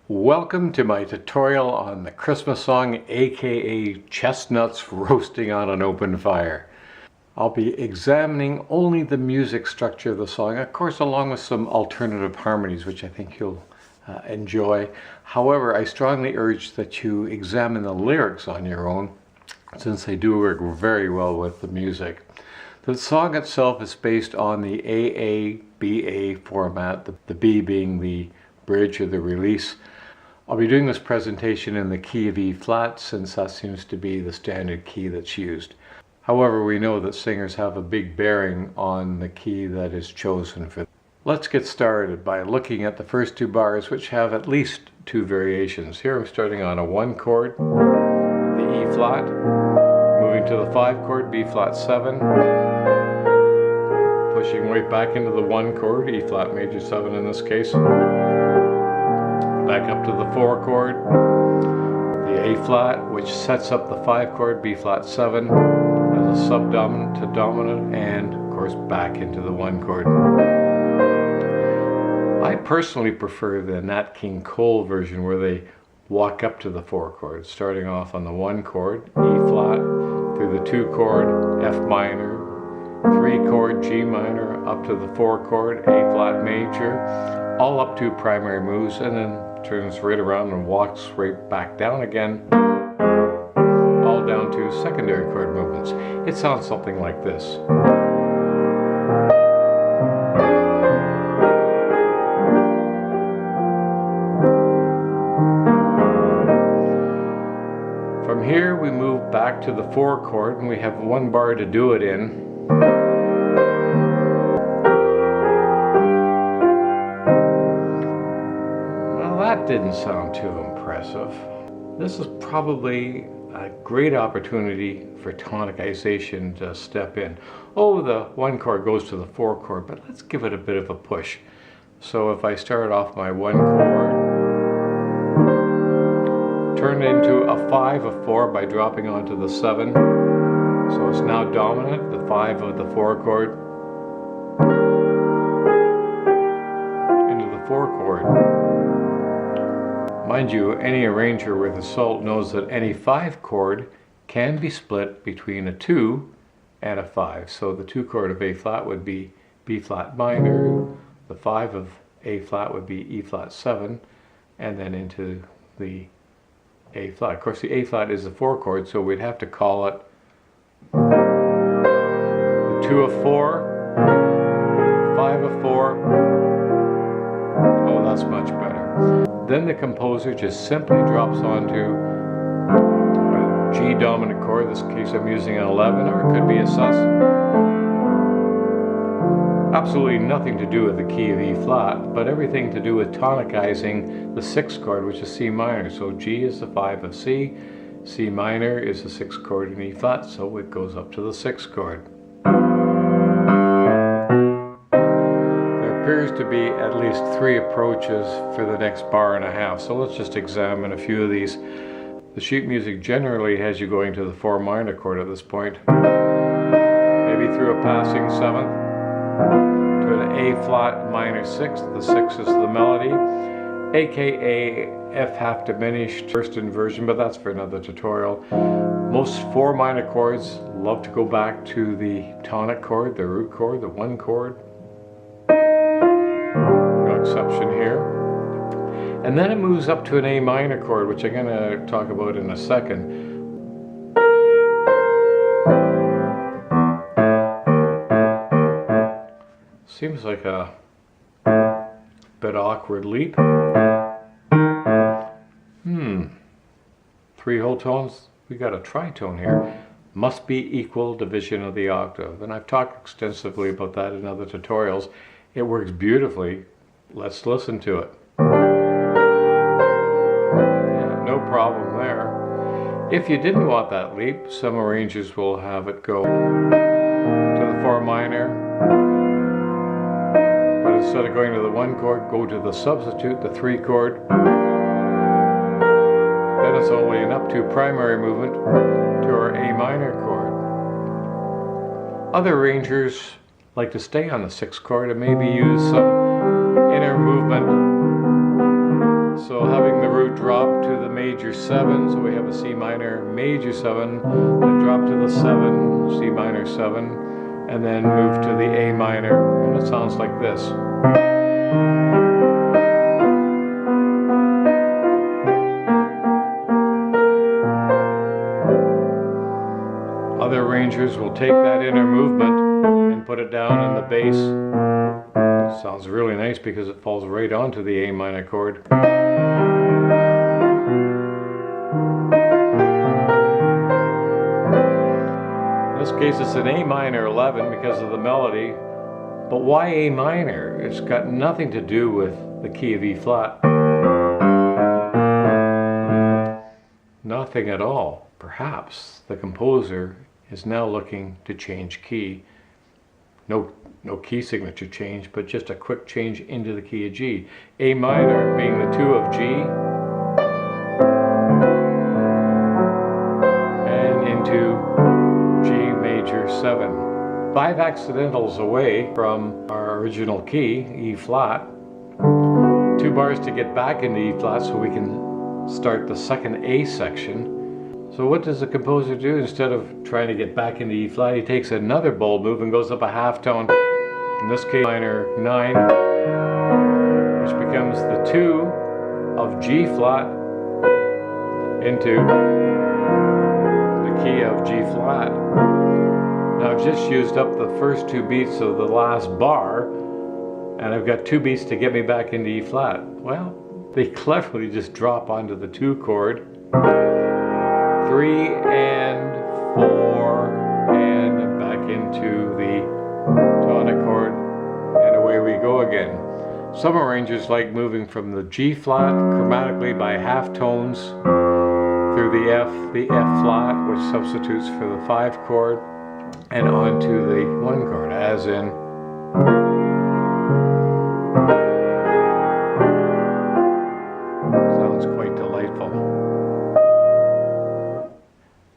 Welcome to my tutorial on the Christmas song, aka Chestnuts Roasting on an Open Fire. I'll be examining only the music structure of the song, of course along with some alternative harmonies, which I think you'll enjoy. However, I strongly urge that you examine the lyrics on your own, since they do work very well with the music. The song itself is based on the AABA format, the B being the bridge or the release. I'll be doing this presentation in the key of E flat, since that seems to be the standard key that's used. However, we know that singers have a big bearing on the key that is chosen for. Let's get started by looking at the first two bars, which have at least two variations. Here I'm starting on a 1 chord, the E flat, moving to the 5 chord, B flat 7, pushing right back into the 1 chord, E flat major 7 in this case, back up to the 4 chord, the A flat, which sets up the 5 chord, B flat 7, as a subdominant to dominant, and of course back into the 1 chord. I personally prefer the Nat King Cole version, where they walk up to the 4 chord, starting off on the 1 chord, E flat, through the 2 chord, F minor, 3 chord, G minor, up to the 4 chord, A flat major, all up to primary moves, and then turns right around and walks right back down again, all down to secondary chord movements. It sounds something like this. From here we move back to the 4 chord, and we have 1 bar to do it in. That didn't sound too impressive. This is probably a great opportunity for tonicization to step in. Oh, the 1 chord goes to the 4 chord, but let's give it a bit of a push. So if I start off my 1 chord, turn it into a 5 of 4 by dropping onto the 7. So it's now dominant, the 5 of the 4 chord, into the 4 chord. Mind you, any arranger with a salt knows that any 5 chord can be split between a 2 and a 5. So the 2 chord of A flat would be B flat minor, the 5 of A flat would be E flat 7, and then into the A flat. Of course, the A flat is the 4 chord, so we'd have to call it the 2 of 4, 5 of 4. Oh, that's much better. Then the composer just simply drops onto a G dominant chord. In this case I'm using an 11, or it could be a sus. Absolutely nothing to do with the key of E flat, but everything to do with tonicizing the 6th chord, which is C minor. So G is the 5 of C, C minor is the 6th chord in E flat, so it goes up to the 6th chord. Appears to be at least 3 approaches for the next bar and a half, so let's just examine a few of these. The sheet music generally has you going to the 4 minor chord at this point, maybe through a passing 7th to an A flat minor 6th. The 6th is the melody, aka F half diminished first inversion, but that's for another tutorial. Most 4 minor chords love to go back to the tonic chord, the root chord, the 1 chord. Exception here, and then it moves up to an A minor chord, which I'm going to talk about in a second. Seems like a bit awkward leap. 3 whole tones. We got a tritone here. Must be equal division of the octave, and I've talked extensively about that in other tutorials. It works beautifully. Let's listen to it. Yeah, no problem there. If you didn't want that leap, some arrangers will have it go to the 4 minor, but instead of going to the 1 chord, go to the substitute, the 3 chord. Then it's only an up to primary movement to our A minor chord. Other arrangers like to stay on the 6th chord and maybe use some inner movement. So having root drop to the major 7, so we have a C minor major 7, then drop to the 7, C minor 7, and then move to the A minor, and it sounds like this. Other arrangers will take that inner movement and put it down in the bass. Sounds really nice because it falls right onto the A minor chord. In this case it's an A minor 11 because of the melody, but why A minor? It's got nothing to do with the key of E flat. Nothing at all. Perhaps the composer is now looking to change key. No key signature change, but just a quick change into the key of G. A minor being the 2 of G, and into G major 7. 5 accidentals away from our original key, E flat. 2 bars to get back into E flat so we can start the second A section. So what does the composer do? Instead of trying to get back into E flat, he takes another bold move and goes up a half tone. In this case, minor 9, which becomes the 2 of G flat into the key of G flat. Now I've just used up the first 2 beats of the last bar, and I've got 2 beats to get me back into E flat. Well, they cleverly just drop onto the 2 chord, 3 and 4, and back into the tonic chord, and away we go again. Some arrangers like moving from the G flat chromatically by half tones through the F flat, which substitutes for the 5 chord, and onto the 1 chord, as in sounds quite delightful.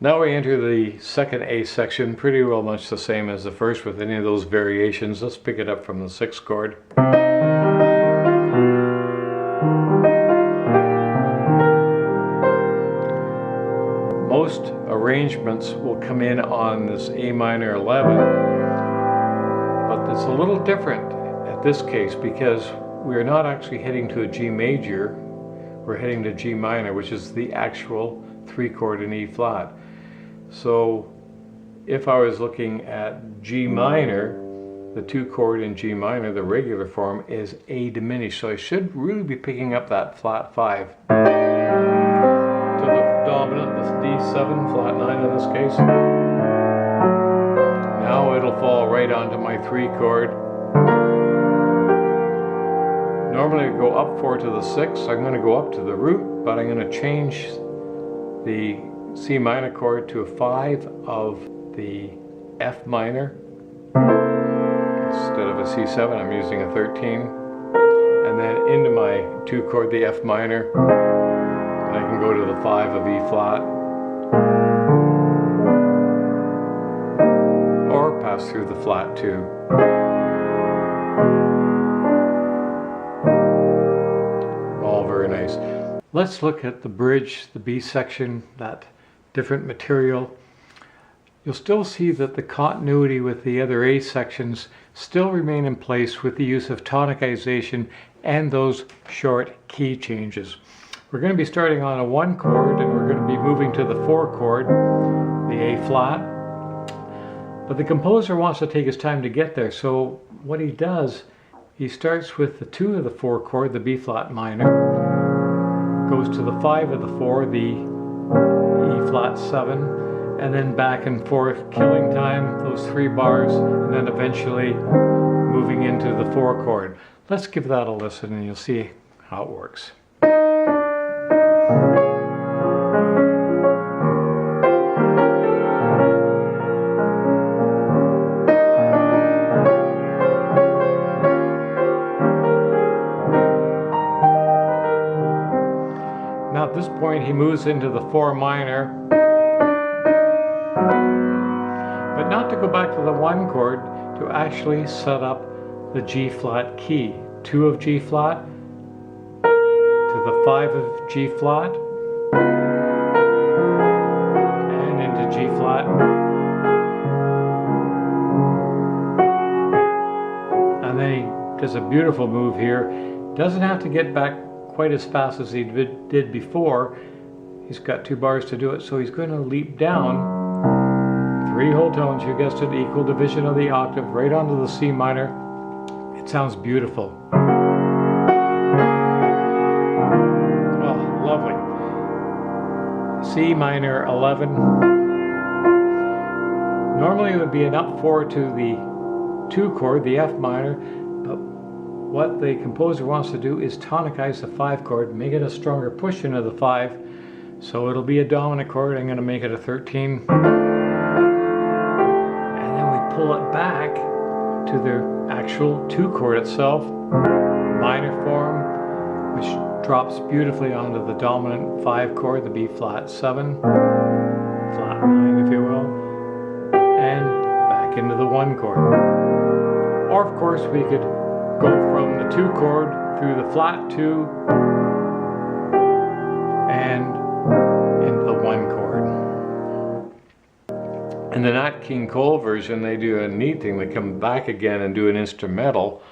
Now we enter the second A section, pretty well much the same as the first with any of those variations. Let's pick it up from the 6th chord. Most arrangements will come in on this A minor 11, but it's a little different at this case because we're not actually heading to a G major, we're heading to G minor, which is the actual 3 chord in E flat. So if I was looking at G minor, the 2 chord in G minor, the regular form, is A diminished. So I should really be picking up that flat 5 to the dominant, the D7, flat 9 in this case. Now it'll fall right onto my 3 chord. Normally I go up 4 to the 6. I'm going to go up to the root, but I'm going to change the C minor chord to a 5 of the F minor. Instead of a C7, I'm using a 13. And then into my 2 chord, the F minor. And I can go to the 5 of E flat. Or pass through the flat 2. All very nice. Let's look at the bridge, the B section, that different material. You'll still see that the continuity with the other A sections still remain in place with the use of tonicization and those short key changes. We're going to be starting on a 1 chord and we're going to be moving to the 4 chord, the A flat. But the composer wants to take his time to get there, so what he does, he starts with the 2 of the 4 chord, the B flat minor, goes to the 5 of the 4, the E flat 7, and then back and forth, killing time, those 3 bars, and then eventually moving into the 4 chord. Let's give that a listen and you'll see how it works. Now at this point he moves into the 4 minor, but not to go back to the 1 chord, to actually set up the G flat key. 2 of G flat to with a 5 of G flat and into G flat. And then he does a beautiful move here. Doesn't have to get back quite as fast as he did before. He's got 2 bars to do it, so he's going to leap down 3 whole tones, you guessed it, equal division of the octave, right onto the C minor. It sounds beautiful. Oh, lovely. C minor 11. Normally it would be an up 4 to the 2 chord, the F minor, but what the composer wants to do is tonicize the 5 chord, make it a stronger push into the 5, so it'll be a dominant chord. I'm going to make it a 13. And then we pull it back to the actual 2 chord itself, minor form, which drops beautifully onto the dominant 5 chord, the B flat 7, flat 9 if you will, and back into the 1 chord. Or of course we could go from the 2 chord through the flat 2 and into the 1 chord. In the Nat King Cole version, they do a neat thing. They come back again and do an instrumental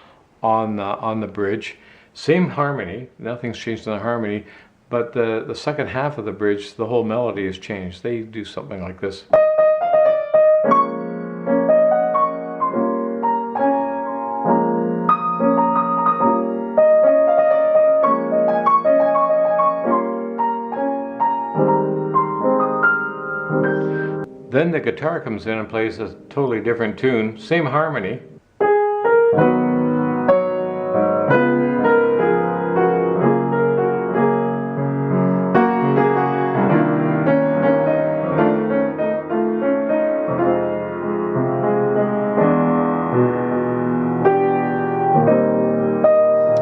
on the bridge. Same harmony, nothing's changed in the harmony, but the second half of the bridge, the whole melody has changed. They do something like this. Then the guitar comes in and plays a totally different tune, same harmony.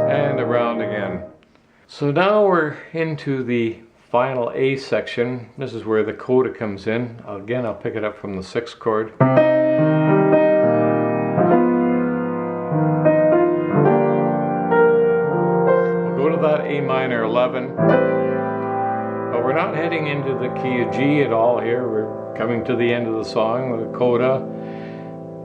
And around again. So now we're into the final A section. This is where the coda comes in. Again, I'll pick it up from the 6th chord. We'll go to that A minor 11, but we're not heading into the key of G at all here. We're coming to the end of the song with a coda.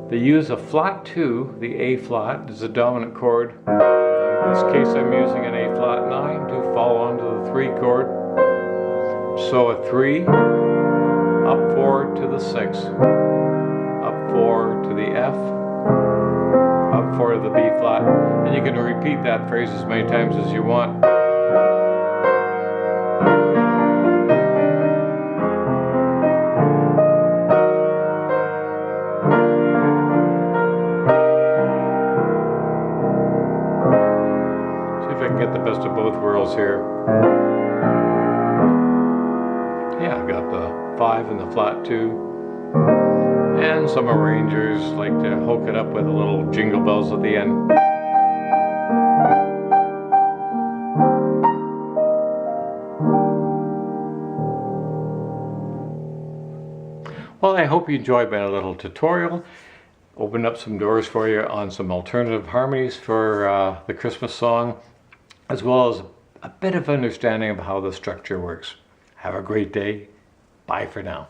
They use a flat 2, the A flat is a dominant chord. In this case I'm using an A flat 9 to fall onto the 3 chord. So a 3, up 4 to the 6, up 4 to the F, up 4 to the B flat, and you can repeat that phrase as many times as you want. See if I can get the best of both worlds here. Yeah, I've got the 5 and the flat 2. And some arrangers like to hook it up with a little jingle bells at the end. Well, I hope you enjoyed my little tutorial. Opened up some doors for you on some alternative harmonies for the Christmas song, as well as a bit of understanding of how the structure works. Have a great day. Bye for now.